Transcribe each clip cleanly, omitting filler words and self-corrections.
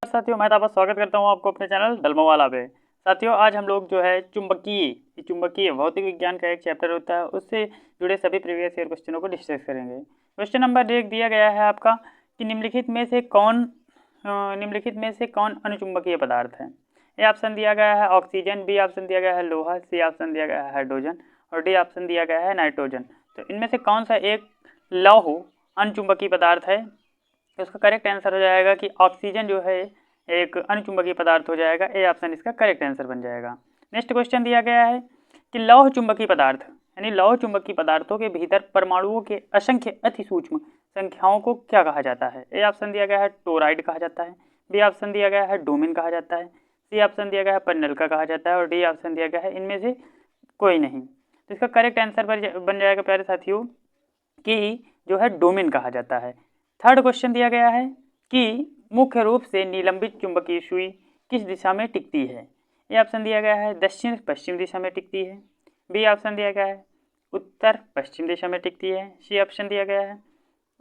साथियों, मैं आपका स्वागत करता हूं आपको अपने चैनल डलमवाला पे। साथियों, आज हम लोग जो है चुंबकीय भौतिक विज्ञान का एक चैप्टर होता है, उससे जुड़े सभी प्रीवियस ईयर क्वेश्चनों को डिस्कस करेंगे। क्वेश्चन नंबर 1 दिया गया है आपका कि निम्नलिखित में से कौन अनुचुंबकीय पदार्थ है। ए ऑप्शन दिया गया है ऑक्सीजन, बी ऑप्शन दिया गया है लोहा, सी ऑप्शन दिया गया है हाइड्रोजन और डी ऑप्शन दिया गया है नाइट्रोजन। तो इनमें से कौन सा एक लौह अनुचुंबकीय पदार्थ है? तो इसका करेक्ट आंसर हो जाएगा कि ऑक्सीजन जो है एक अनुचुंबकीय पदार्थ हो जाएगा। ए ऑप्शन इसका करेक्ट आंसर बन जाएगा। नेक्स्ट क्वेश्चन दिया गया है कि लौह चुंबकीय पदार्थ यानी लौह चुंबकीय पदार्थों के भीतर परमाणुओं के असंख्य अति सूक्ष्म संख्याओं को क्या कहा जाता है? ए ऑप्शन दिया गया है टोराइड कहा जाता है, बी ऑप्शन दिया गया है डोमिन कहा जाता है, सी ऑप्शन दिया गया है परनलका कहा जाता है और डी ऑप्शन दिया गया है इनमें से कोई नहीं। तो इसका करेक्ट आंसर बन जाएगा प्यारे साथियों कि जो है डोमिन कहा जाता है। थर्ड क्वेश्चन दिया गया है कि मुख्य रूप से निलंबित चुंबकीय सुई किस दिशा में टिकती है? ए ऑप्शन दिया गया है दक्षिण पश्चिम दिशा में टिकती है, बी ऑप्शन दिया गया है उत्तर पश्चिम दिशा में टिकती है, सी ऑप्शन दिया गया है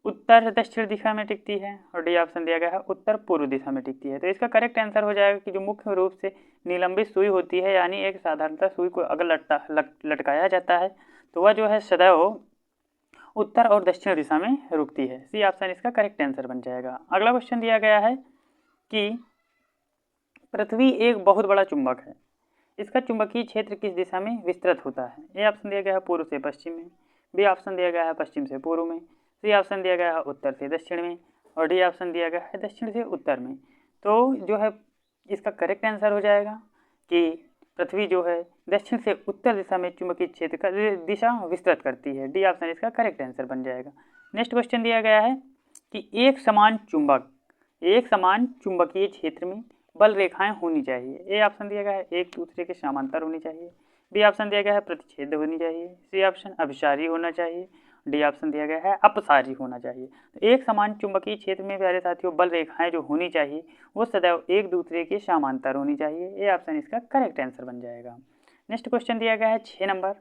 उत्तर दक्षिण दिशा में टिकती है और डी ऑप्शन दिया गया है उत्तर पूर्व दिशा में टिकती है। तो इसका करेक्ट आंसर हो जाएगा कि जो मुख्य रूप से निलंबित सुई होती है यानी एक साधारणतः सुई को अगर लटकाया जाता है तो वह जो है सदैव उत्तर और दक्षिण दिशा में रुकती है। सी ऑप्शन इसका करेक्ट आंसर बन जाएगा। अगला क्वेश्चन दिया गया है कि पृथ्वी एक बहुत बड़ा चुंबक है, इसका चुंबकीय क्षेत्र किस दिशा में विस्तृत होता है? ए ऑप्शन दिया गया है पूर्व से पश्चिम में, बी ऑप्शन दिया गया है पश्चिम से पूर्व में, सी ऑप्शन दिया गया है उत्तर से दक्षिण में और डी ऑप्शन दिया गया है दक्षिण से उत्तर में। तो जो है इसका करेक्ट आंसर हो जाएगा कि पृथ्वी जो है दक्षिण से उत्तर दिशा में चुंबकीय क्षेत्र का दिशा विस्तृत करती है। डी ऑप्शन इसका करेक्ट आंसर बन जाएगा। नेक्स्ट क्वेश्चन दिया गया है कि एक समान चुंबकीय क्षेत्र में बल रेखाएं होनी चाहिए। ए ऑप्शन दिया गया है एक दूसरे के समांतर होनी चाहिए, बी ऑप्शन दिया गया है प्रतिच्छेद होनी चाहिए, सी ऑप्शन अभिसारी होना चाहिए, डी ऑप्शन दिया गया है अपसारी होना चाहिए। तो एक समान चुंबकीय क्षेत्र में प्यारे साथियों बल रेखाएं जो होनी चाहिए वो सदैव एक दूसरे के समांतर होनी चाहिए। ए ऑप्शन इसका करेक्ट आंसर बन जाएगा। नेक्स्ट क्वेश्चन दिया गया है 6 नंबर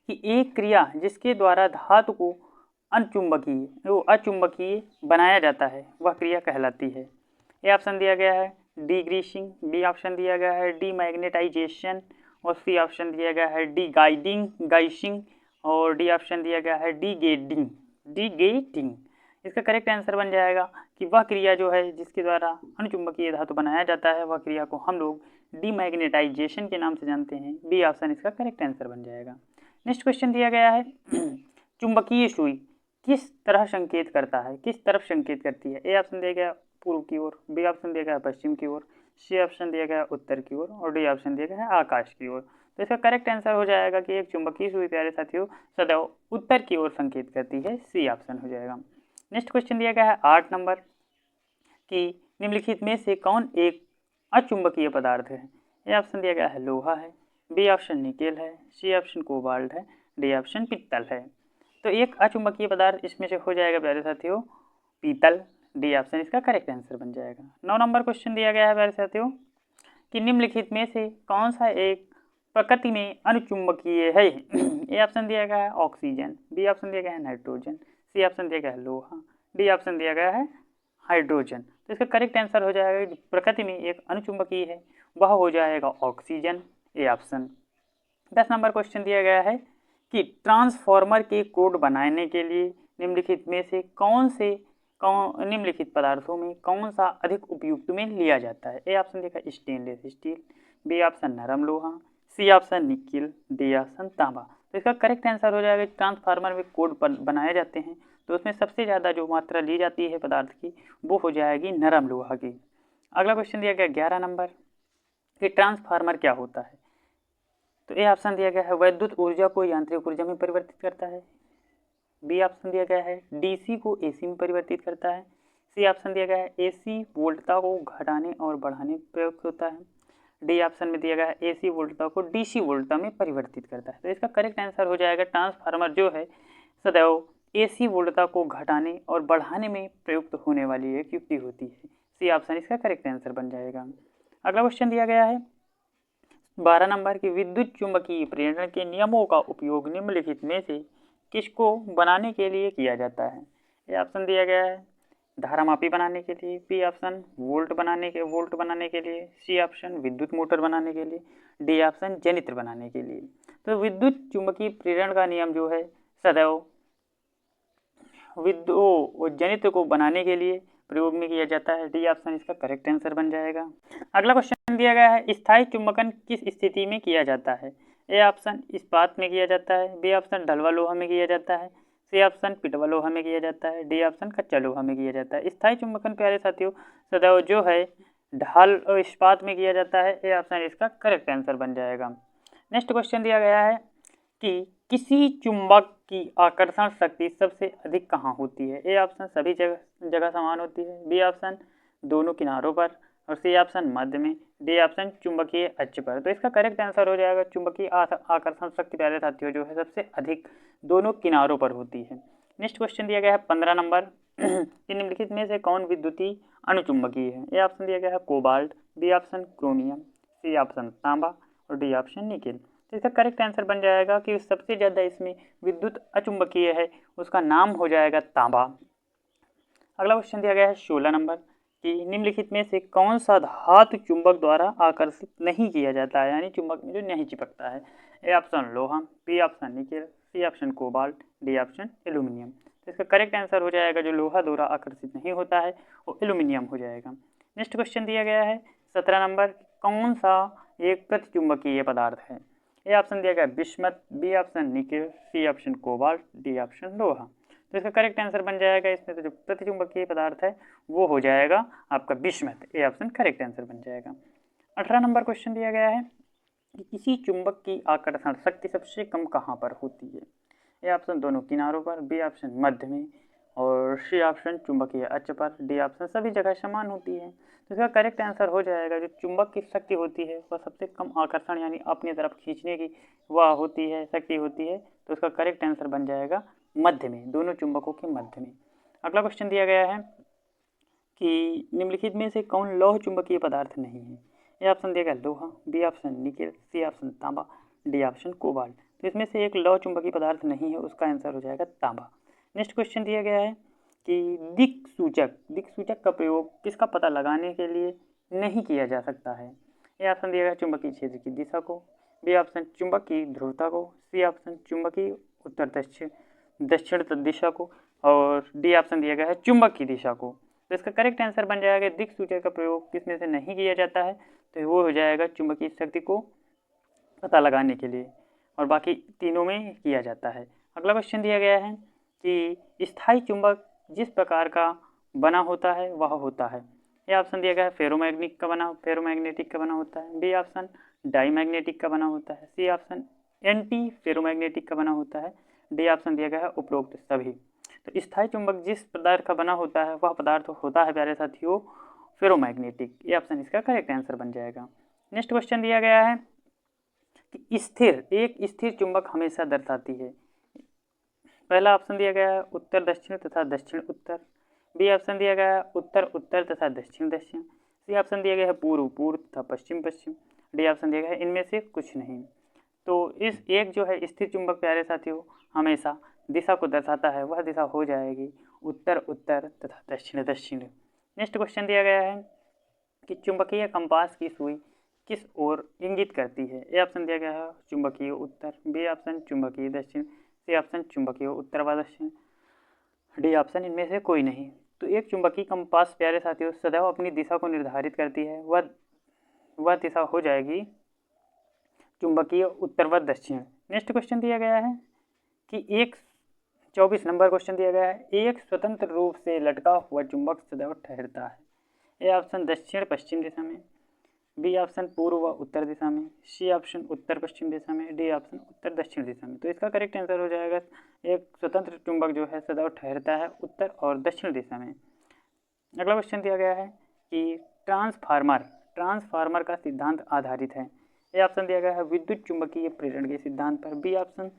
कि एक क्रिया जिसके द्वारा धातु को अचुंबकीय बनाया जाता है वह क्रिया कहलाती है। ए ऑप्शन दिया गया है डी ग्रीसिंग, बी ऑप्शन दिया गया है डी मैग्नेटाइजेशन और सी ऑप्शन दिया गया है डी गाइसिंग और डी ऑप्शन दिया गया है डी गेटिंग। इसका करेक्ट आंसर बन जाएगा कि वह क्रिया जो है जिसके द्वारा अनुचुंबकीय धातु बनाया जाता है वह क्रिया को हम लोग डीमैग्नेटाइजेशन के नाम से जानते हैं। बी ऑप्शन इसका करेक्ट आंसर बन जाएगा। नेक्स्ट क्वेश्चन दिया गया है चुंबकीय सुई किस तरफ संकेत करती है? ए ऑप्शन दिया गया पूर्व की ओर, बी ऑप्शन दिया गया पश्चिम की ओर, सी ऑप्शन दिया गया उत्तर की ओर और डी ऑप्शन दिया गया है आकाश की ओर। तो इसका करेक्ट आंसर हो जाएगा कि एक चुंबकीय सुई प्यारे साथियों सदैव उत्तर की ओर संकेत करती है। सी ऑप्शन हो जाएगा। नेक्स्ट क्वेश्चन दिया गया है 8 नंबर कि निम्नलिखित में से कौन एक अचुंबकीय पदार्थ है? ए ऑप्शन दिया गया है लोहा है, बी ऑप्शन निकेल है, सी ऑप्शन कोबाल्ट है, डी ऑप्शन पीतल है। तो एक अचुंबकीय पदार्थ इसमें से हो जाएगा प्यारे साथियों पीतल। डी ऑप्शन इसका करेक्ट आंसर बन जाएगा। 9 नंबर क्वेश्चन दिया गया है प्यारे साथियों कि निम्नलिखित में से कौन सा एक प्रकृति में अनुचुंबकीय है? ए ऑप्शन दिया गया है ऑक्सीजन, बी ऑप्शन दिया गया है नाइट्रोजन, सी ऑप्शन दिया गया है लोहा, डी ऑप्शन दिया गया है हाइड्रोजन। तो इसका करेक्ट आंसर हो जाएगा कि प्रकृति में एक अनुचुंबकीय है वह हो जाएगा oxygen. A option. 10 number question दिया गया है कि ट्रांसफार्मर के कोड बनाने के लिए निम्नलिखित में से निम्नलिखित पदार्थों में कौन सा अधिक उपयुक्त में लिया जाता है? ए ऑप्शन देखा स्टेनलेस स्टील, बी ऑप्शन नरम लोहा, C option nickel, D option तांबा। तो इसका करेक्ट आंसर हो जाएगा ट्रांसफार्मर में कोड बनाए जाते हैं तो उसमें सबसे ज़्यादा जो मात्रा ली जाती है पदार्थ की वो हो जाएगी नरम लोहा की। अगला क्वेश्चन दिया गया 11 नंबर कि ट्रांसफार्मर क्या होता है? तो ए ऑप्शन दिया गया है वैद्युत ऊर्जा को यांत्रिक ऊर्जा में परिवर्तित करता है, बी ऑप्शन दिया गया है डीसी को एसी में परिवर्तित करता है, सी ऑप्शन दिया गया है एसी वोल्टता को घटाने और बढ़ाने में प्रयुक्त होता है, डी ऑप्शन में दिया गया है एसी वोल्टता को डीसी वोल्टता में परिवर्तित करता है। तो इसका करेक्ट आंसर हो जाएगा ट्रांसफार्मर जो है सदैव एसी वोल्टता को घटाने और बढ़ाने में प्रयुक्त होने वाली एक युक्ति होती है। सी ऑप्शन इसका करेक्ट आंसर बन जाएगा। अगला क्वेश्चन दिया गया है 12 नंबर की विद्युत चुंबकीय प्रेरण के नियमों का उपयोग निम्नलिखित में से किसको बनाने के लिए किया जाता है? ये ऑप्शन दिया गया है धारामापी बनाने के लिए, बी ऑप्शन वोल्ट बनाने के लिए, सी ऑप्शन विद्युत मोटर बनाने के लिए, डी ऑप्शन जनित्र बनाने के लिए। तो विद्युत चुंबकीय प्रेरण का नियम जो है सदैव विद्युत जनित्र को बनाने के लिए प्रयोग में किया जाता है। डी ऑप्शन इसका करेक्ट आंसर बन जाएगा। अगला क्वेश्चन दिया गया है, स्थायी चुंबकन किस स्थिति में किया जाता है? ए ऑप्शन इस्पात में किया जाता है, बी ऑप्शन ढलवा लोहा में किया जाता है, सी ऑप्शन पिटवा लोहा में किया जाता है, डी ऑप्शन कच्चा लोहा में किया जाता है। स्थायी चुंबकन प्यारे साथियों सदैव जो है ढाल और इस्पात में किया जाता है। ए ऑप्शन इसका करेक्ट आंसर बन जाएगा। नेक्स्ट क्वेश्चन दिया गया है कि किसी चुंबक की आकर्षण शक्ति सबसे अधिक कहाँ होती है? ए ऑप्शन सभी जगह समान होती है, बी ऑप्शन दोनों किनारों पर, और सी ऑप्शन मध्य में, डी ऑप्शन चुंबकीय अक्ष पर। तो इसका करेक्ट आंसर हो जाएगा चुंबकीय आकर्षण शक्ति प्यारे साथियों जो है सबसे अधिक दोनों किनारों पर होती है। नेक्स्ट क्वेश्चन दिया गया है 15 नंबर, निम्नलिखित में से कौन विद्युतीय अनुचुंबकीय है? ए ऑप्शन दिया गया है cobalt, B option chromium, C option तांबा और डी ऑप्शन निकेल। तो इसका करेक्ट आंसर बन जाएगा कि सबसे ज़्यादा इसमें विद्युत अचुंबकीय है, उसका नाम हो जाएगा तांबा। अगला क्वेश्चन दिया गया है 16 नंबर कि निम्नलिखित में से कौन सा धातु चुंबक द्वारा आकर्षित नहीं किया जाता है, यानी चुंबक में जो नहीं चिपकता है? ए ऑप्शन लोहा, B option nickel, C option cobalt, D option aluminium. तो इसका करेक्ट आंसर हो जाएगा जो लोहा द्वारा आकर्षित नहीं होता है वो एल्यूमिनियम हो जाएगा। नेक्स्ट क्वेश्चन दिया गया है 17 नंबर, कौन सा एक प्रतिचुंबकीय पदार्थ है? ए ऑप्शन दिया गया bismuth, B option nickel, C option cobalt, D option लोहा। तो इसका करेक्ट आंसर बन जाएगा इसमें तो जो प्रतिचुंबकीय पदार्थ है वो हो जाएगा आपका bismuth. A option correct answer बन जाएगा। 18 नंबर क्वेश्चन दिया गया है कि किसी चुंबक की आकर्षण शक्ति सबसे कम कहाँ पर होती है? ए ऑप्शन दोनों किनारों पर, बी ऑप्शन मध्य में, और सी ऑप्शन चुंबकीय अक्ष पर, डी ऑप्शन सभी जगह समान होती है। तो इसका करेक्ट आंसर हो जाएगा जो चुंबक की शक्ति होती है वह सबसे कम आकर्षण यानी अपनी तरफ खींचने की वह होती है, शक्ति होती है। तो इसका करेक्ट आंसर बन जाएगा मध्य में, दोनों चुंबकों के मध्य में। अगला क्वेश्चन दिया गया है कि निम्नलिखित में से कौन लौह चुंबकीय पदार्थ नहीं है? ए ऑप्शन दिया गया लोहा, B option nickel, C option तांबा, डी ऑप्शन कोबाल्ट। तो इसमें से एक लौह चुंबकीय पदार्थ नहीं है, उसका आंसर हो जाएगा तांबा। नेक्स्ट क्वेश्चन दिया गया है कि दिक्सूचक का प्रयोग किसका पता लगाने के लिए नहीं किया जा सकता है? ए ऑप्शन दिया गया चुंबकीय क्षेत्र की दिशा को, बी ऑप्शन चुंबक की ध्रुवता को, सी ऑप्शन चुंबकीय उत्तर दक्षिण दिशा को, और डी ऑप्शन दिया गया है चुंबक की दिशा को। तो इसका करेक्ट आंसर बन जाएगा दिक्सूचक का प्रयोग किसमें से नहीं किया जाता है? तो वो हो जाएगा चुंबकीय शक्ति को पता लगाने के लिए, और बाकी तीनों में किया जाता है। अगला क्वेश्चन दिया गया है कि स्थायी चुंबक जिस प्रकार का बना होता है वह होता है। ये ऑप्शन दिया गया है फेरोमैग्नेटिक का बना होता है, बी ऑप्शन डाईमैग्नेटिक का बना होता है, सी ऑप्शन एंटी फेरोमैग्नेटिक का बना होता है, डी ऑप्शन दिया गया है उपरोक्त सभी। तो स्थायी चुंबक जिस पदार्थ का बना होता है वह पदार्थ होता है प्यारे साथियों फेरोमैग्नेटिक। ये ऑप्शन इसका करेक्ट आंसर बन जाएगा। नेक्स्ट क्वेश्चन दिया गया है कि एक स्थिर चुंबक हमेशा दर्शाती है। पहला ऑप्शन दिया गया है उत्तर दक्षिण तथा दक्षिण उत्तर, बी ऑप्शन दिया गया है उत्तर उत्तर तथा दक्षिण दक्षिण, सी ऑप्शन दिया गया है पूर्व पूर्व तथा पश्चिम पश्चिम, डी ऑप्शन दिया गया है इनमें से कुछ नहीं। तो इस एक जो है स्थिर चुंबक प्यारे साथियों हमेशा दिशा को दर्शाता है, वह दिशा हो जाएगी उत्तर उत्तर तथा दक्षिण दक्षिण। नेक्स्ट क्वेश्चन दिया गया है कि चुंबकीय कंपास की सुई किस ओर इंगित करती है? ए ऑप्शन दिया गया है चुंबकीय उत्तर, बी ऑप्शन चुंबकीय दक्षिण, सी ऑप्शन चुंबकीय उत्तर व दक्षिण, डी ऑप्शन इनमें से कोई नहीं। तो एक चुंबकीय कंपास प्यारे साथियों सदैव अपनी दिशा को निर्धारित करती है, वह दिशा हो जाएगी चुंबकीय उत्तर व दक्षिण। नेक्स्ट क्वेश्चन दिया गया है कि 24 नंबर क्वेश्चन दिया गया है एक स्वतंत्र रूप से लटका हुआ चुंबक सदैव ठहरता है। ए ऑप्शन दक्षिण पश्चिम दिशा में, बी ऑप्शन पूर्व व उत्तर दिशा में, सी ऑप्शन उत्तर पश्चिम दिशा में, डी ऑप्शन उत्तर दक्षिण दिशा में। तो इसका करेक्ट आंसर हो जाएगा एक स्वतंत्र चुंबक जो है सदैव ठहरता है उत्तर और दक्षिण दिशा में। अगला क्वेश्चन दिया गया है कि ट्रांसफार्मर का सिद्धांत आधारित है। ए ऑप्शन दिया गया है विद्युत चुंबकीय प्रेरण के सिद्धांत पर, बी ऑप्शन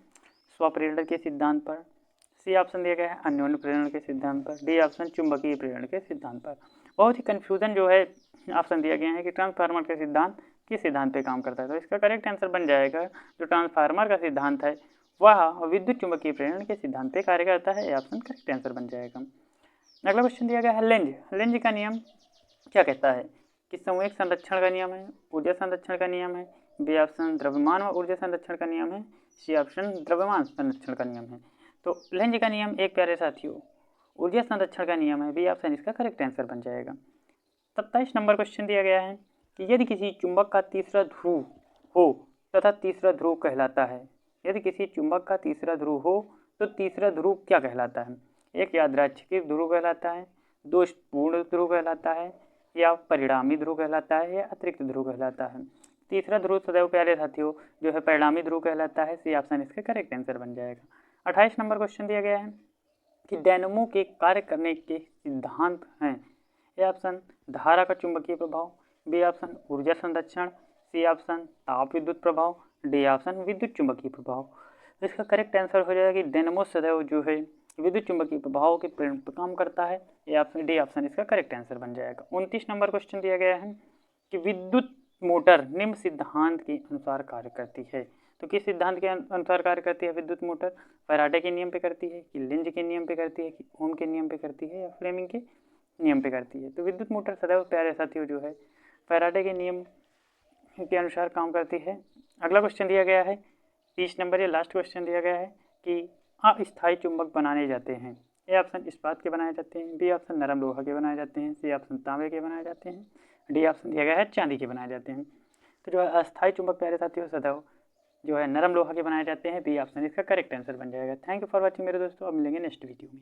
स्वप्रेरण के सिद्धांत पर, सी ऑप्शन दिया गया है अन्योन्य प्रेरण के सिद्धांत पर, डी ऑप्शन चुंबकीय प्रेरण के सिद्धांत पर। बहुत ही कन्फ्यूजन जो है ऑप्शन दिया गया है कि ट्रांसफार्मर का सिद्धांत किस सिद्धांत पे काम करता है। तो इसका करेक्ट आंसर बन जाएगा जो ट्रांसफार्मर का सिद्धांत है वह विद्युत चुंबकीय प्रेरण के सिद्धांत पे कार्य करता है। ये ऑप्शन करेक्ट आंसर बन जाएगा। अगला क्वेश्चन दिया गया है लेंज। लेंज का नियम क्या कहता है कि सामूहिक संरक्षण का नियम है, ऊर्जा संरक्षण का नियम है, बी ऑप्शन द्रव्यमान व ऊर्जा संरक्षण का नियम है, सी ऑप्शन द्रव्यमान संरक्षण का नियम है। तो लेंज का नियम एक प्यारे साथियों ऊर्जा संरक्षण का नियम है, बी ऑप्शन इसका करेक्ट आंसर बन जाएगा। 27 नंबर क्वेश्चन दिया गया है कि यदि किसी चुंबक का तीसरा ध्रुव हो तथा तीसरा ध्रुव कहलाता है, यदि किसी चुंबक का तीसरा ध्रुव हो तो तीसरा ध्रुव क्या कहलाता है? एक यादृच्छिक ध्रुव कहलाता है, दो पूर्ण ध्रुव कहलाता है, या परिणामी ध्रुव कहलाता है, या अतिरिक्त ध्रुव कहलाता है। तीसरा ध्रुव सदैव प्यारे साथियों जो है परिणामी ध्रुव कहलाता है, सी ऑप्शन इसका करेक्ट आंसर बन जाएगा। 28 नंबर क्वेश्चन दिया गया है कि डायनेमो के कार्य करने के सिद्धांत हैं। ए ऑप्शन धारा का चुंबकीय प्रभाव, बी ऑप्शन ऊर्जा संरक्षण, सी ऑप्शन ताप विद्युत प्रभाव, डी ऑप्शन विद्युत चुंबकीय प्रभाव। इसका करेक्ट आंसर हो जाएगा कि डायनेमो सदैव जो है विद्युत चुंबकीय प्रभाव के प्रेरण पर काम करता है, ए ऑप्शन डी ऑप्शन इसका करेक्ट आंसर बन जाएगा। 29 नंबर क्वेश्चन दिया गया है कि विद्युत मोटर निम्न सिद्धांत के अनुसार कार्य करती है। तो किस सिद्धांत के अनुसार कार्य करती है विद्युत मोटर? फैराडे के नियम पे करती है, कि लेंज के नियम पे करती है, कि ओम के नियम पे करती है, या फ्लेमिंग के नियम पे करती है? तो विद्युत मोटर सदैव प्यारे साथियों जो है फैराडे के नियम के अनुसार काम करती है। अगला क्वेश्चन दिया गया है 30 नंबर, ये लास्ट क्वेश्चन दिया गया है कि अस्थायी चुंबक बनाने जाते हैं। ए ऑप्शन इस्पात के बनाए जाते हैं, बी ऑप्शन नरम लोहा के बनाए जाते हैं, सी ऑप्शन तांबे के बनाए जाते हैं, डी ऑप्शन दिया गया है चांदी के बनाए जाते हैं। तो जो है अस्थायी चुंबक प्यारे साथियों सदैव जो है नरम लोहा के बनाए जाते हैं, बी ऑप्शन इसका करेक्ट आंसर बन जाएगा। थैंक यू फॉर वॉचिंग मेरे दोस्तों, अब मिलेंगे नेक्स्ट वीडियो में।